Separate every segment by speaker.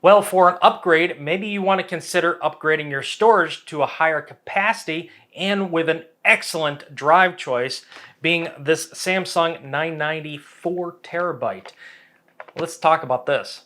Speaker 1: Well, for an upgrade, maybe you want to consider upgrading your storage to a higher capacity and with an excellent drive choice being this Samsung 990 4 terabyte. Let's talk about this.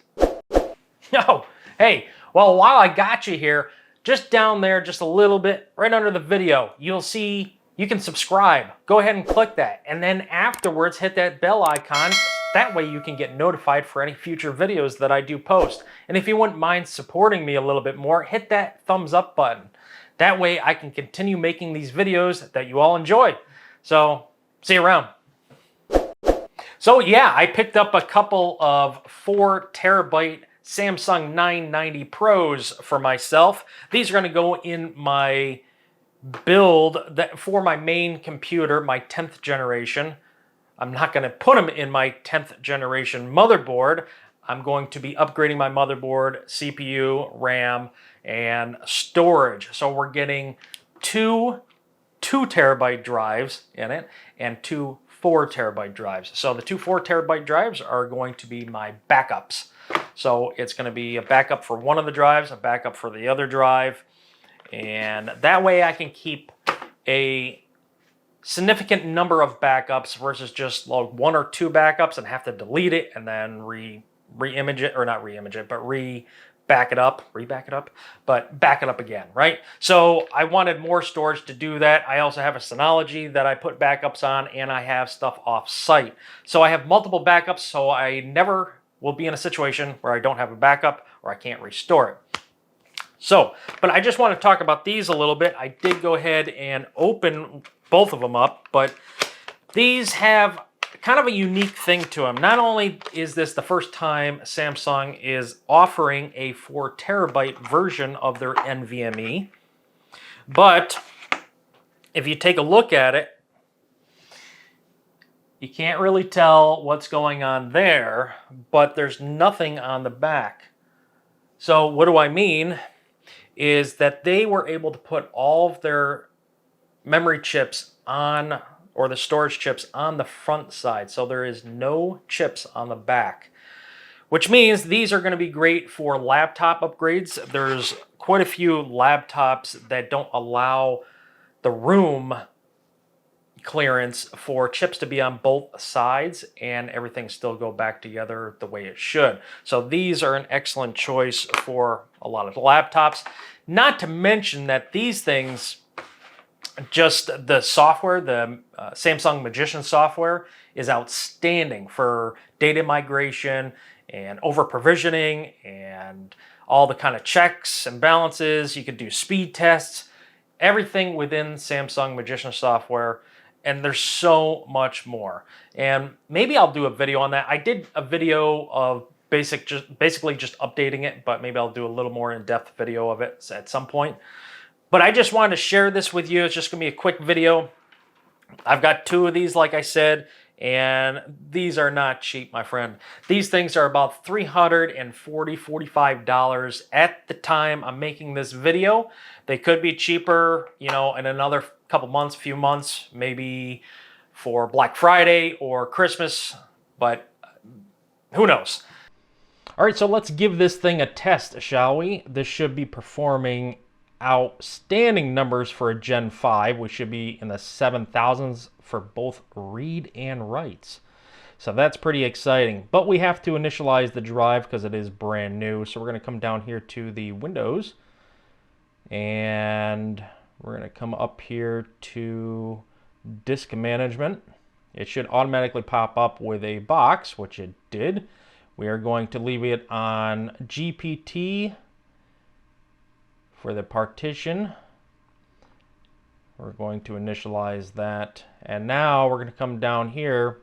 Speaker 1: Oh, hey, well, while I got you here, just down there, just a little bit, right under the video, you'll see you can subscribe. Go ahead and click that. And then afterwards, hit that bell icon. That way you can get notified for any future videos that I do post. And if you wouldn't mind supporting me a little bit more, hit that thumbs up button. That way I can continue making these videos that you all enjoy. So, see you around. So yeah, I picked up a couple of 4 terabyte Samsung 990 Pros for myself. These are going to go in my build for my main computer, my 10th generation. I'm not going to put them in my 10th generation motherboard. I'm going to be upgrading my motherboard, CPU, RAM, and storage. So we're getting two 2 terabyte drives in it and 2 4 terabyte drives. So the 2 4 terabyte drives are going to be my backups. So it's going to be a backup for one of the drives, a backup for the other drive, and that way I can keep a significant number of backups versus just like 1 or 2 backups and have to delete it and then re-image it, or not re-image it, but back it up again, right? So I wanted more storage to do that. I also have a Synology that I put backups on, and I have stuff off-site. So I have multiple backups, so I never will be in a situation where I don't have a backup or I can't restore it. So, but I just want to talk about these a little bit. I did go ahead and open both of them up, but these have kind of a unique thing to them. Not only is this the first time Samsung is offering a 4 terabyte version of their NVMe, but if you take a look at it, you can't really tell what's going on there, but there's nothing on the back. So what do I mean is that they were able to put all of their memory chips on, or the storage chips on the front side. So there is no chips on the back, which means these are going to be great for laptop upgrades. There's quite a few laptops that don't allow the room clearance for chips to be on both sides and everything still go back together the way it should. So these are an excellent choice for a lot of laptops. Not to mention that these things, just the software, the Samsung Magician software is outstanding for data migration and over provisioning and all the kind of checks and balances. You could do speed tests, everything within Samsung Magician software. And there's so much more. And maybe I'll do a video on that. I did a video of basically just updating it, but maybe I'll do a little more in-depth video of it at some point. But I just wanted to share this with you. It's just going to be a quick video. I've got 2 of these, like I said, and these are not cheap, my friend. These things are about $340, $45 at the time I'm making this video. They could be cheaper, you know, in another couple months, few months, maybe for Black Friday or Christmas, but who knows? All right, so let's give this thing a test, shall we? This should be performing outstanding numbers for a Gen 5, which should be in the 7,000s for both read and writes. So that's pretty exciting. But we have to initialize the drive because it is brand new. So we're going to come down here to the Windows, and we're going to come up here to Disk Management. It should automatically pop up with a box, which it did. We are going to leave it on GPT for the partition. We're going to initialize that. And now we're going to come down here.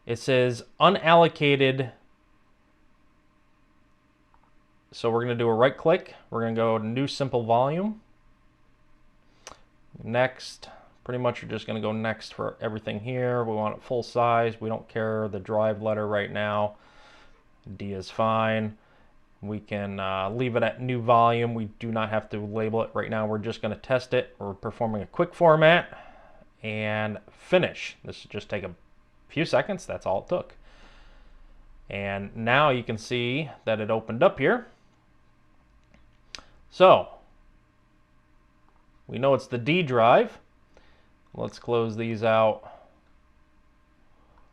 Speaker 1: It says unallocated. So we're going to do a right click. We're going to go to new simple volume. Next. Pretty much you're just going to go next for everything here. We want it full size. We don't care the drive letter right now. D is fine. We can leave it at new volume. We do not have to label it right now. We're just going to test it. We're performing a quick format and. and finish. This should just take a few seconds. That's all it took. And now you can see that it opened up here. So we know it's the D drive. Let's close these out.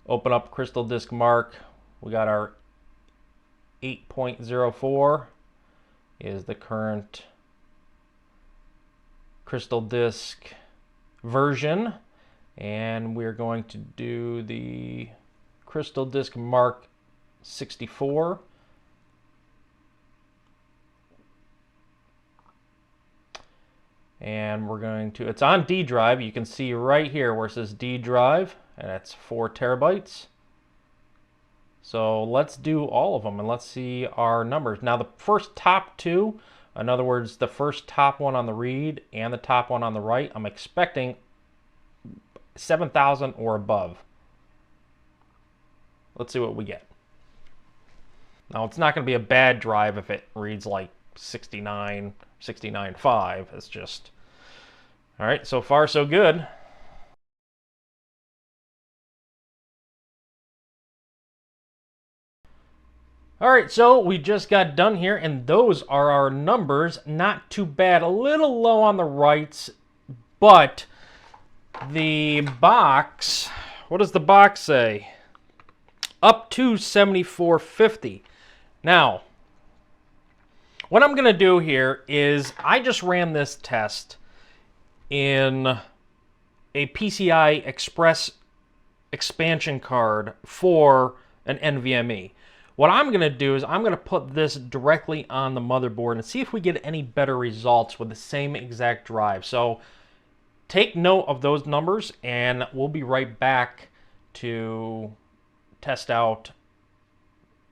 Speaker 1: Open up Crystal Disk Mark. We got our 8.04 is the current Crystal Disk version. And we're going to do the Crystal Disk Mark 64. And we're going to, it's on D drive. You can see right here where it says D drive, and it's 4 terabytes. So let's do all of them and let's see our numbers. Now the first top two, in other words, the first top one on the read and the top one on the write, I'm expecting 7,000 or above. Let's see what we get. Now it's not going to be a bad drive if it reads like 69, 69.5. It's just, all right, so far so good. All right, so we just got done here, and those are our numbers. Not too bad, a little low on the writes, but the box, what does the box say? Up to 7450. Now, what I'm going to do here is I just ran this test in a PCI Express expansion card for an NVMe. What I'm going to do is I'm going to put this directly on the motherboard and see if we get any better results with the same exact drive. So take note of those numbers and we'll be right back to test out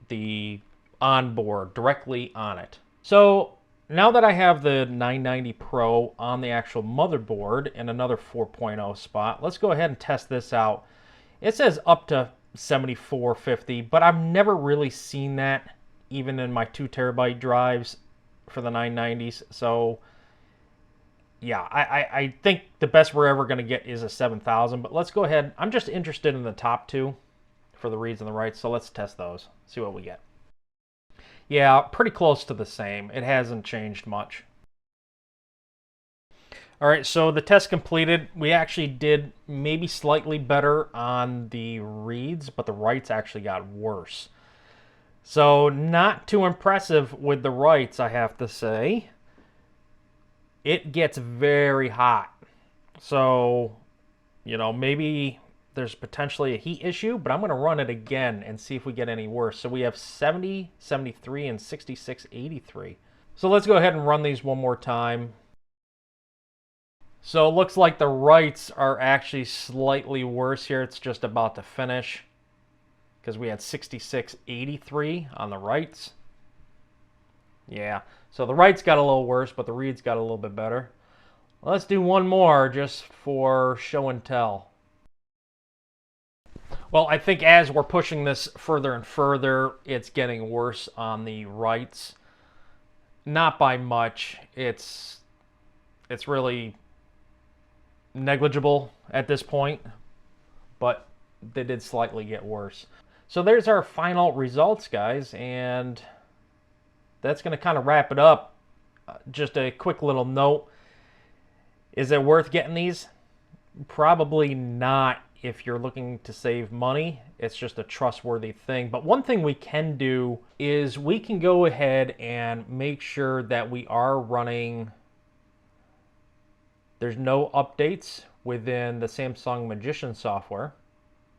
Speaker 1: the onboard directly on it. So now that I have the 990 Pro on the actual motherboard in another 4.0 spot, let's go ahead and test this out. It says up to 7450, but I've never really seen that even in my 2 terabyte drives for the 990s. So yeah, I think the best we're ever going to get is a 7000, but let's go ahead. I'm just interested in the top two for the reads and the writes, so let's test those, see what we get. Yeah, pretty close to the same. It hasn't changed much. All right, so the test completed. We actually did maybe slightly better on the reads, but the writes actually got worse. So not too impressive with the writes, I have to say. It gets very hot. So, you know, maybe there's potentially a heat issue, but I'm going to run it again and see if we get any worse. So we have 70, 73, and 66, 83. So let's go ahead and run these one more time. So it looks like the writes are actually slightly worse here. It's just about to finish because we had 66, 83 on the writes. Yeah, so the writes got a little worse, but the reads got a little bit better. Let's do one more just for show and tell. Well, I think as we're pushing this further and further, it's getting worse on the writes. Not by much. It's really negligible at this point, but they did slightly get worse. So there's our final results, guys, and that's going to kind of wrap it up. Just a quick little note. Is it worth getting these? Probably not if you're looking to save money. It's just a trustworthy thing. But one thing we can do is we can go ahead and make sure that we are running, there's no updates within the Samsung Magician software.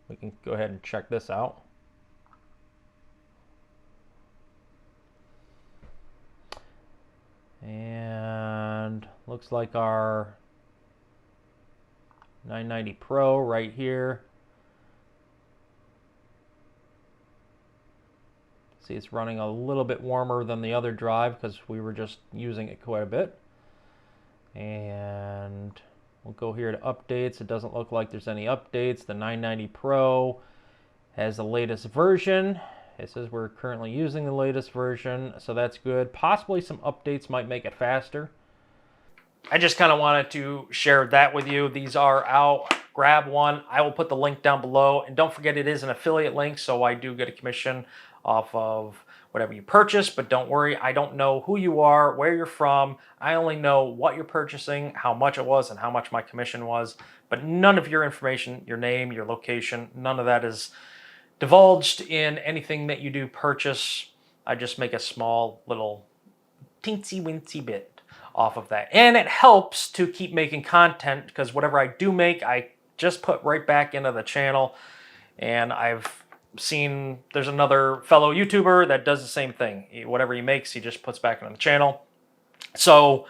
Speaker 1: We can go ahead and check this out. And looks like our 990 Pro right here. See, it's running a little bit warmer than the other drive because we were just using it quite a bit. And we'll go here to updates. It doesn't look like there's any updates. The 990 Pro has the latest version. It says we're currently using the latest version, so that's good. Possibly some updates might make it faster. I just kind of wanted to share that with you. These are out. Grab one. I will put the link down below. And don't forget, it is an affiliate link, so I do get a commission off of whatever you purchase, but don't worry, I don't know who you are, where you're from. I only know what you're purchasing, how much it was, and how much my commission was, but none of your information, your name, your location, none of that is divulged in anything that you do purchase. I just make a small little teensy weensy bit off of that. And it helps to keep making content because whatever I do make, I just put right back into the channel. And I've seen there's another fellow YouTuber that does the same thing. Whatever he makes, he just puts back into the channel. So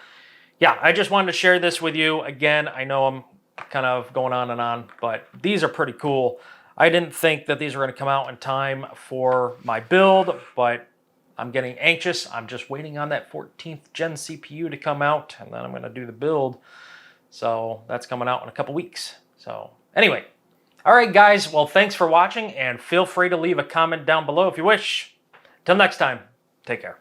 Speaker 1: yeah, I just wanted to share this with you. Again, I know I'm kind of going on and on, but these are pretty cool. I didn't think that these were going to come out in time for my build, but I'm getting anxious. I'm just waiting on that 14th gen CPU to come out, and then I'm going to do the build. So that's coming out in a couple weeks. So anyway, all right, guys. Well, thanks for watching, and feel free to leave a comment down below if you wish. Till next time, take care.